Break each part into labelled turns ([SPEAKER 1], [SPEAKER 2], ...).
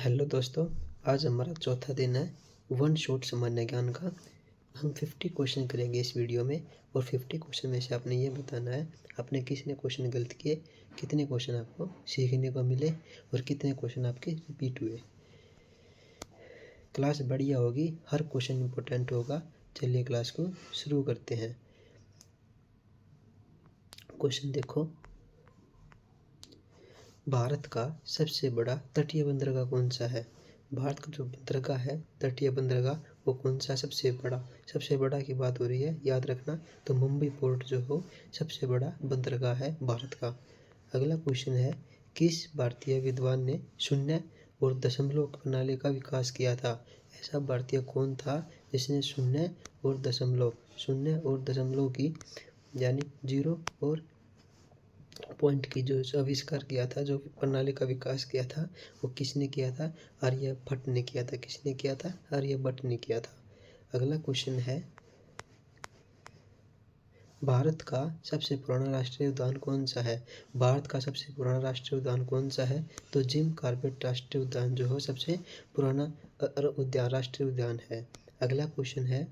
[SPEAKER 1] Hello दोस्तों, आज हमारा चौथा दिन है वन शॉट सामान्य ज्ञान का। हम 50 क्वेश्चन करेंगे इस वीडियो में और 50 क्वेश्चन में से आपने ये बताना है आपने कितने क्वेश्चन गलत किए, कितने क्वेश्चन आपको सीखने को मिले और कितने क्वेश्चन आपके रिपीट हुए। क्लास बढ़िया होगी, हर क्वेश्चन इम्पोर्टेंट होगा। चलिए क्लास को शुरू करते हैं। क्वेश्चन देखो, भारत का सबसे बड़ा तटीय बंदरगाह कौन सा है? भारत का जो बंदरगाह है, तटीय बंदरगाह, वो कौन सा सबसे बड़ा की बात हो रही है, याद रखना। तो मुंबई पोर्ट जो हो सबसे बड़ा बंदरगाह है भारत का। अगला क्वेश्चन है, किस भारतीय विद्वान ने शून्य और दशमलव प्रणाली का विकास किया था? ऐसा भारतीय कौन था जिसने शून्य और दशमलव की यानी जीरो और पॉइंट की जो आविष्कार किया था, जो प्रणाली का विकास किया था, वो किसने किया था? आर्यभट्ट ने किया था। किसने किया था? आर्यभट्ट ने किया था। अगला क्वेश्चन है, भारत का सबसे पुराना राष्ट्रीय उद्यान कौन सा है? भारत का सबसे पुराना राष्ट्रीय उद्यान कौन सा है? तो जिम कॉर्बेट राष्ट्रीय उद्यान जो है सबसे पुराना राष्ट्रीय उद्यान है। अगला क्वेश्चन है,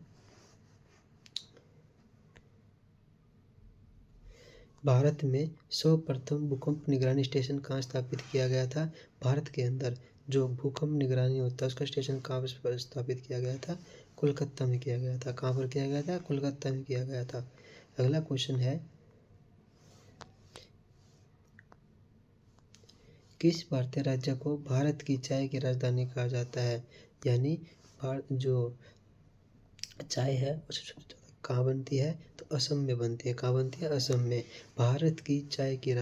[SPEAKER 1] भारत में सर्वप्रथम भूकंप निगरानी स्टेशन कहाँ स्थापित किया गया था? भारत के अंदर जो भूकंप निगरानी होता है उसका स्टेशन कहाँ पर स्थापित किया गया था? कोलकाता में किया गया था। कहाँ पर किया गया था? कोलकाता में किया गया था। अगला क्वेश्चन है, किस भारतीय राज्य को भारत की चाय की राजधानी कहा जाता है? यानी जो चाय है कहाँ बनती है? तो असम में बनती है। कहाँ बनती है? असम में। भारत की चाय की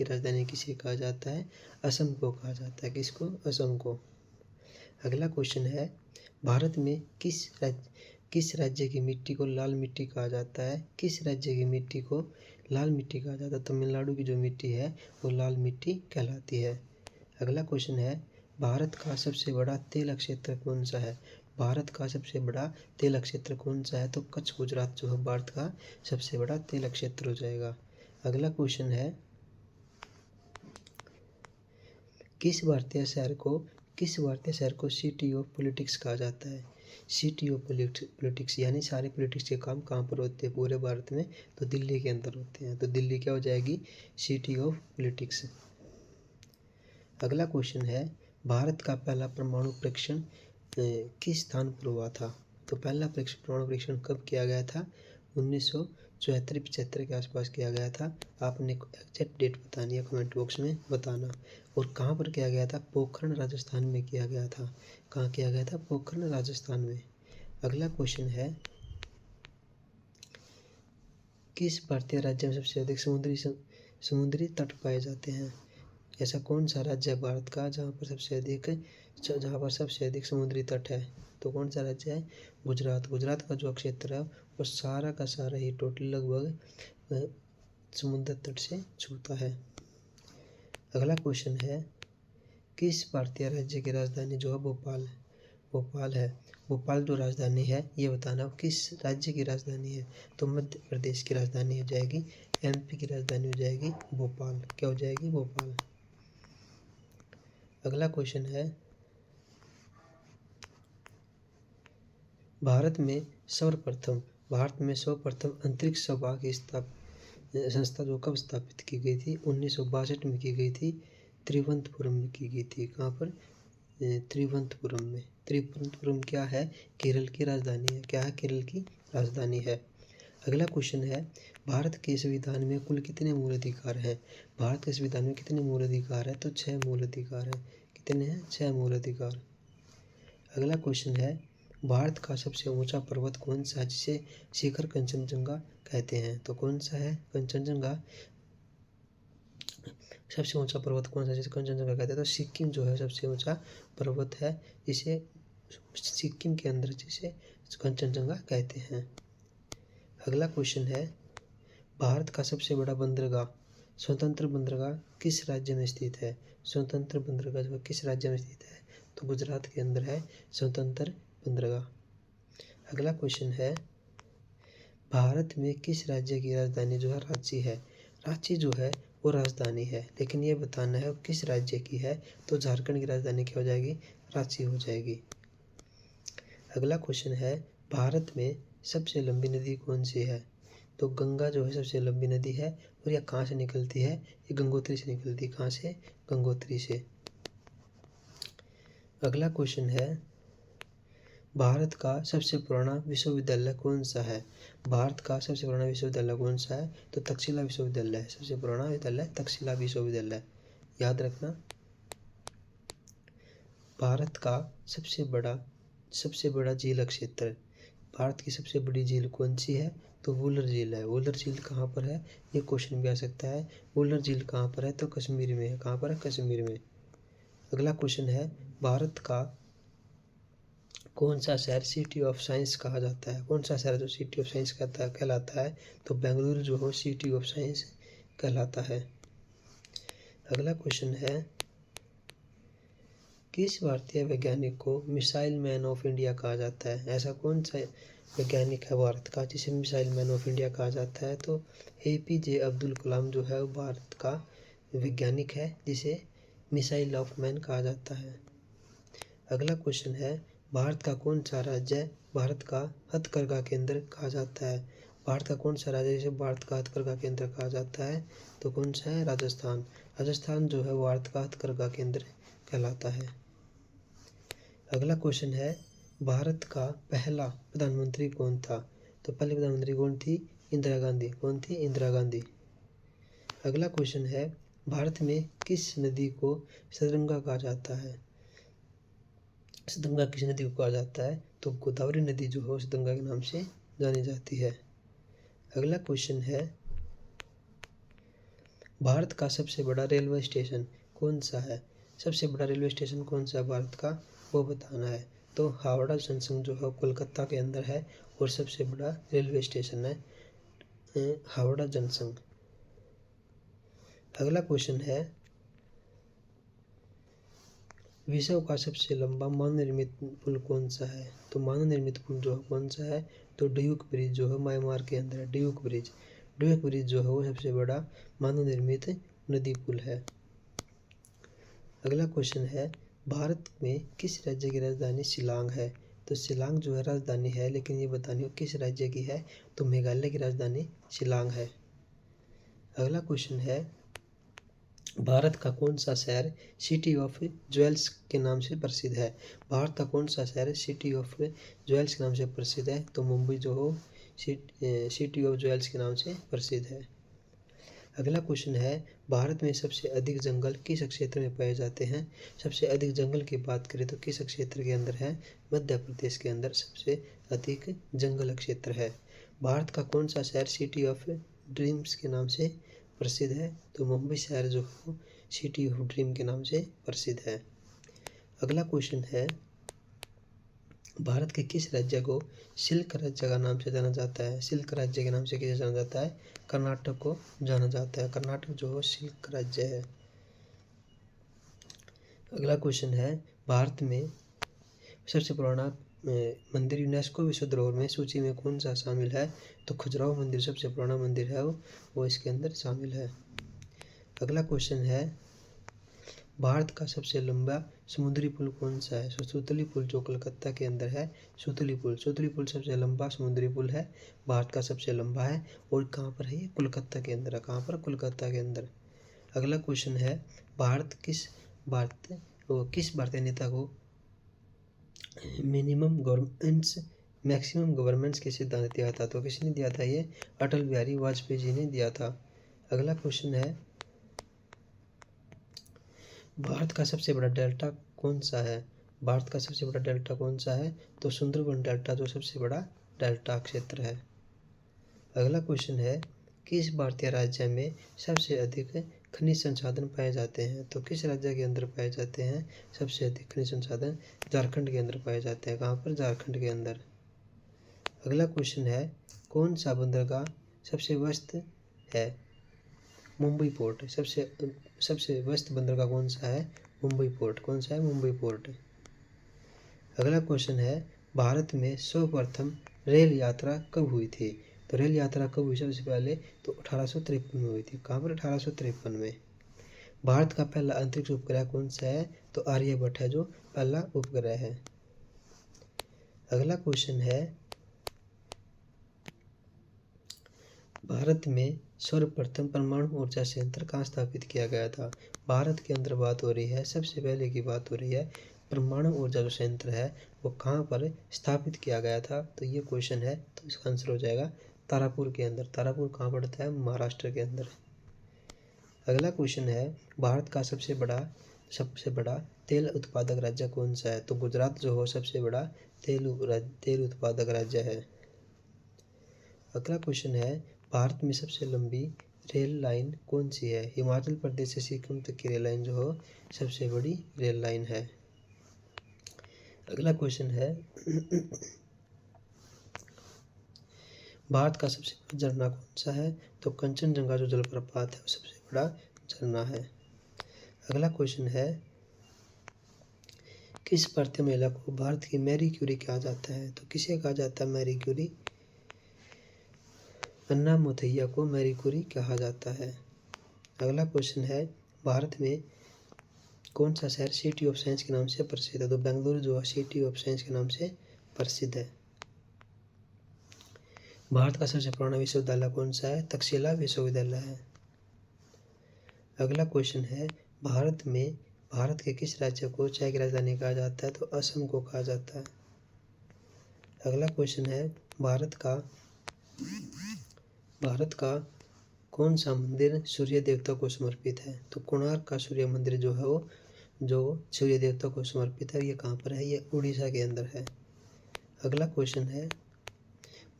[SPEAKER 1] राजधानी किसे कहा जाता है? असम को कहा जाता है। किसको? असम को। अगला क्वेश्चन है, भारत में किस राज्य की मिट्टी को लाल मिट्टी कहा जाता है? किस राज्य की मिट्टी को लाल मिट्टी कहा जाता है? तमिलनाडु की जो मिट्टी है वो लाल मिट्टी कहलाती है। अगला क्वेश्चन है, भारत का सबसे बड़ा तेल क्षेत्र कौन सा है? भारत का सबसे बड़ा तेल क्षेत्र कौन सा है? तो कच्छ गुजरात जो है भारत का सबसे बड़ा तेल क्षेत्र हो जाएगा। अगला क्वेश्चन है, किस भारतीय शहर को सिटी ऑफ पॉलिटिक्स कहा जाता है? सिटी ऑफ पॉलिटिक्स यानी सारे पॉलिटिक्स के काम कहाँ पर होते हैं पूरे भारत में? तो दिल्ली के अंदर होते हैं। तो दिल्ली क्या हो जाएगी? City of politics. अगला क्वेश्चन है, भारत का पहला परमाणु परीक्षण किस स्थान पर हुआ था? तो पहला परमाणु परीक्षण कब किया गया था? 1974-75 के आसपास किया गया था। आपने एग्जैक्ट डेट बतानी है, कमेंट बॉक्स में बताना। और कहाँ पर किया गया था? पोखरण राजस्थान में किया गया था। कहाँ किया गया था? पोखरण राजस्थान में। अगला क्वेश्चन है, किस भारतीय राज्य में सबसे अधिक समुद्री तट पाए जाते हैं? ऐसा कौन सा राज्य है भारत का जहाँ पर सबसे अधिक समुद्री तट है? तो कौन सा राज्य है? गुजरात। गुजरात का जो क्षेत्र है वो सारा का सारा ही टोटल लगभग समुद्र तट से छूता है। अगला क्वेश्चन है, किस भारतीय राज्य की राजधानी जो है भोपाल है। भोपाल जो राजधानी है ये बताना किस राज्य की राजधानी है? तो मध्य प्रदेश की राजधानी हो जाएगी, एमपी की राजधानी हो जाएगी भोपाल। क्या हो जाएगी? भोपाल। अगला क्वेश्चन है, भारत में सर्वप्रथम अंतरिक्ष सभा की संस्था जो कब स्थापित की गई थी? 1962 में की गई थी। त्रिवंतपुरम में की गई थी। कहाँ पर? त्रिवंतपुरम में। त्रिवंतपुरम क्या है? केरल की राजधानी है। क्या है? केरल की राजधानी है। अगला क्वेश्चन है, भारत के संविधान में कुल कितने मूल अधिकार हैं? भारत के संविधान में कितने मूल अधिकार है? तो 6 मूल अधिकार है। कितने हैं? 6 मूल अधिकार। अगला क्वेश्चन है, भारत का सबसे ऊंचा पर्वत कौन सा है जिसे शिखर कंचनजंगा कहते हैं? तो कौन सा है? कंचनजंगा। सबसे ऊंचा पर्वत कौन सा जिसे कंचनजंगा कहते हैं? तो सिक्किम जो है सबसे ऊंचा पर्वत है, इसे सिक्किम के अंदर जिसे कंचनजंगा कहते हैं। अगला क्वेश्चन है, भारत का सबसे बड़ा बंदरगाह स्वतंत्र बंदरगाह किस राज्य में स्थित है? स्वतंत्र बंदरगाह जो किस राज्य में स्थित है? तो गुजरात के अंदर है स्वतंत्र बंदरगाह। अगला क्वेश्चन है, भारत में किस राज्य की राजधानी जो है रांची है? रांची जो है वो राजधानी है, लेकिन ये बताना है वो किस राज्य की है। तो झारखंड की राजधानी क्या हो जाएगी, रांची हो जाएगी। अगला क्वेश्चन है, भारत में सबसे लंबी नदी कौन सी है। तो गंगा जो है सबसे लंबी नदी है, और यह कहाँ से निकलती है, ये गंगोत्री से निकलती है। कहाँ से, गंगोत्री से। अगला क्वेश्चन है, भारत का सबसे पुराना विश्वविद्यालय कौन सा है। भारत का सबसे पुराना विश्वविद्यालय कौन सा है, तो तक्षशिला विश्वविद्यालय है। सबसे पुराना विद्यालय तक्षशिला विश्वविद्यालय, याद रखना। भारत का सबसे बड़ा झील क्षेत्र, भारत की सबसे बड़ी झील कौन सी है, तो वुलर झील है। वुलर झील कहाँ पर है, ये क्वेश्चन भी आ सकता है। वुलर झील कहाँ पर है, तो कश्मीर में है। कहाँ पर है, कश्मीर में। अगला क्वेश्चन है, भारत का कौन सा शहर सिटी ऑफ साइंस कहा जाता है। कौन सा शहर जो सिटी ऑफ साइंस कहलाता है, तो बेंगलुरु जो हो सिटी ऑफ साइंस कहलाता है। अगला क्वेश्चन है, किस भारतीय वैज्ञानिक को मिसाइल मैन ऑफ इंडिया कहा जाता है। ऐसा कौन सा वैज्ञानिक है भारत का जिसे मिसाइल मैन ऑफ इंडिया कहा जाता है, तो APJ अब्दुल कलाम जो है वो भारत का वैज्ञानिक है जिसे मिसाइल ऑफ मैन कहा जाता है। अगला क्वेश्चन है, भारत का कौन सा राज्य भारत का हथकरघा केंद्र कहा जाता है। भारत का कौन सा राज्य जिसे भारत का हथकरघा केंद्र कहा जाता है, तो कौन सा है, राजस्थान। राजस्थान जो है भारत का हथकरघा केंद्र कहलाता है। अगला क्वेश्चन है, भारत का पहला प्रधानमंत्री कौन था। तो पहले प्रधानमंत्री कौन थी, इंदिरा गांधी। कौन थी, इंदिरा गांधी। अगला क्वेश्चन है, भारत में किस नदी को सतरंगा कहा जाता है। सतरंगा किस नदी को कहा जाता है, तो गोदावरी नदी जो है सतरंगा के नाम से जानी जाती है। अगला क्वेश्चन है, भारत का सबसे बड़ा रेलवे स्टेशन कौन सा है। सबसे बड़ा रेलवे स्टेशन कौन सा है भारत का, वो बताना है। तो हावड़ा जंक्शन जो है कोलकाता के अंदर है, और सबसे बड़ा रेलवे स्टेशन है हावड़ा जंक्शन। अगला क्वेश्चन है, विश्व का सबसे लंबा मानव निर्मित पुल कौन सा है। तो मानव निर्मित पुल जो है कौन सा है, तो ड्यूक ब्रिज जो है म्यांमार के अंदर है। ड्यूक ब्रिज जो है वो सबसे बड़ा मानव निर्मित नदी पुल है। अगला क्वेश्चन है, भारत में किस राज्य की राजधानी शिलांग है। तो शिलांग जो है राजधानी है, लेकिन ये बतानी हो किस राज्य की है, तो मेघालय की राजधानी शिलांग है। अगला क्वेश्चन है, भारत का कौन सा शहर सिटी ऑफ ज्वेल्स के नाम से प्रसिद्ध है। भारत का कौन सा शहर सिटी ऑफ ज्वेल्स के नाम से प्रसिद्ध है, तो मुंबई जो हो सिटी ऑफ ज्वेल्स के नाम से प्रसिद्ध है। अगला क्वेश्चन है, भारत में सबसे अधिक जंगल किस क्षेत्र में पाए जाते हैं। सबसे अधिक जंगल की बात करें तो किस क्षेत्र के अंदर है, मध्य प्रदेश के अंदर सबसे अधिक जंगल क्षेत्र है। भारत का कौन सा शहर सिटी ऑफ ड्रीम्स के नाम से प्रसिद्ध है, तो मुंबई शहर जो हो सिटी ऑफ ड्रीम के नाम से प्रसिद्ध है। अगला क्वेश्चन है, भारत के किस राज्य को सिल्क राज्य का नाम से जाना जाता है। सिल्क राज्य के नाम से किसे जाना जाता है, कर्नाटक को जाना जाता है। कर्नाटक जो हो सिल्क राज्य है। अगला क्वेश्चन है, भारत में सबसे पुराना मंदिर यूनेस्को विश्व धरोहर में सूची में कौन सा शामिल है, तो खजुराहो मंदिर सबसे पुराना मंदिर है वो इसके अंदर शामिल है। अगला क्वेश्चन है, भारत का सबसे लंबा समुद्री पुल कौन सा है। सुतली पुल जो कोलकाता के अंदर है, सुतली पुल सबसे लंबा समुद्री पुल है, भारत का सबसे लंबा है, और कहाँ पर है ये, कोलकाता के अंदर है। कहाँ पर, कोलकाता के अंदर। अगला क्वेश्चन है, किस भारतीय नेता को मैक्सिमम गवर्नेंस के सिद्धांत दिया था। तो किसने दिया था, ये अटल बिहारी वाजपेयी जी ने दिया था। अगला क्वेश्चन है, भारत का सबसे बड़ा डेल्टा कौन सा है। भारत का सबसे बड़ा डेल्टा कौन सा है, तो सुंदरबन डेल्टा जो सबसे बड़ा डेल्टा क्षेत्र है। अगला क्वेश्चन है, किस भारतीय राज्य में सबसे अधिक खनिज संसाधन पाए जाते हैं। तो किस राज्य के अंदर पाए जाते हैं सबसे अधिक खनिज संसाधन, झारखंड के अंदर पाए जाते हैं। कहाँ पर, झारखंड के अंदर। अगला क्वेश्चन है, कौन सा बंदरगाह सबसे व्यस्त है, मुंबई पोर्ट। सबसे व्यस्त बंदरगाह कौन सा है, मुंबई पोर्ट। कौन सा है, मुंबई पोर्ट। अगला क्वेश्चन है, भारत में सर्वप्रथम रेल यात्रा कब हुई थी। तो रेल यात्रा कब हुई सबसे पहले? तो 1853 में हुई थी। कहाँ पर? 1853 में। भारत का पहला अंतरिक्ष उपग्रह कौन सा है? तो आर्यभट्ट है जो पहला उपग्रह है। अगला क्वेश्चन है, भारत में सर्वप्रथम परमाणु ऊर्जा संयंत्र कहाँ स्थापित किया गया था? भारत के अंदर बात हो रही है, सबसे पहले की बात हो रही है, परमाणु ऊर्जा जो संयंत्र है वो कहाँ पर स्थापित किया गया था? तो ये क्वेश्चन है, तो इसका आंसर हो जाएगा तारापुर के अंदर। तारापुर कहाँ पड़ता है? महाराष्ट्र के अंदर। अगला क्वेश्चन है, भारत का सबसे बड़ा तेल उत्पादक राज्य कौन सा है? तो गुजरात जो हो सबसे बड़ा तेल उत्पादक राज्य है। अगला क्वेश्चन है, भारत में सबसे लंबी रेल लाइन कौन सी है? हिमाचल प्रदेश से सिक्किम तक की रेल लाइन जो हो सबसे बड़ी रेल लाइन है। अगला क्वेश्चन है, भारत का सबसे बड़ा झरना कौन सा है? तो कंचनजंगा जो जलप्रपात है वो सबसे बड़ा झरना है। अगला क्वेश्चन है, किस भारतीय महिला को भारत की मैरी क्यूरी कहा जाता है? तो किसे कहा जाता है मैरी क्यूरी? अन्ना मुथैया को मैरी क्यूरी कहा जाता है। अगला क्वेश्चन है, भारत में कौन सा शहर सिटी ऑफ साइंस के नाम से प्रसिद्ध है? तो बेंगलुरु जो है सिटी ऑफ साइंस के नाम से प्रसिद्ध है। भारत का सबसे पुराना विश्वविद्यालय कौन सा है? तक्षशिला विश्वविद्यालय है। अगला क्वेश्चन है, भारत के किस राज्य को चाय की राजधानी कहा जाता है? तो असम को कहा जाता है। अगला क्वेश्चन है, भारत का कौन सा मंदिर सूर्य देवता को समर्पित है? तो कोणार्क का सूर्य मंदिर जो है वो जो सूर्य देवता को समर्पित है, ये कहाँ पर है? ये उड़ीसा के अंदर है। अगला क्वेश्चन है,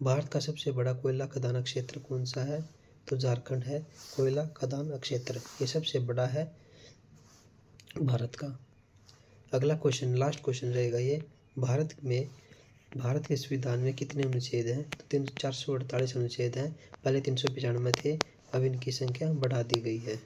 [SPEAKER 1] भारत का सबसे बड़ा कोयला खदान क्षेत्र कौन सा है? तो झारखंड है कोयला खदान क्षेत्र, ये सबसे बड़ा है भारत का। अगला क्वेश्चन, लास्ट क्वेश्चन रहेगा ये, भारत के संविधान में कितने अनुच्छेद हैं? तो 448 अनुच्छेद हैं। पहले 395 थे, अब इनकी संख्या बढ़ा दी गई है।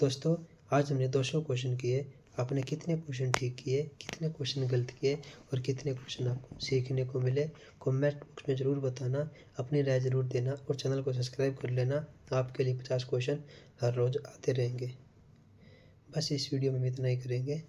[SPEAKER 1] दोस्तों, आज हमने 200 क्वेश्चन किए। आपने कितने क्वेश्चन ठीक किए, कितने क्वेश्चन गलत किए और कितने क्वेश्चन आपको सीखने को मिले, कमेंट बॉक्स में ज़रूर बताना। अपनी राय ज़रूर देना और चैनल को सब्सक्राइब कर लेना। आपके लिए 50 क्वेश्चन हर रोज़ आते रहेंगे। बस इस वीडियो में इतना ही करेंगे।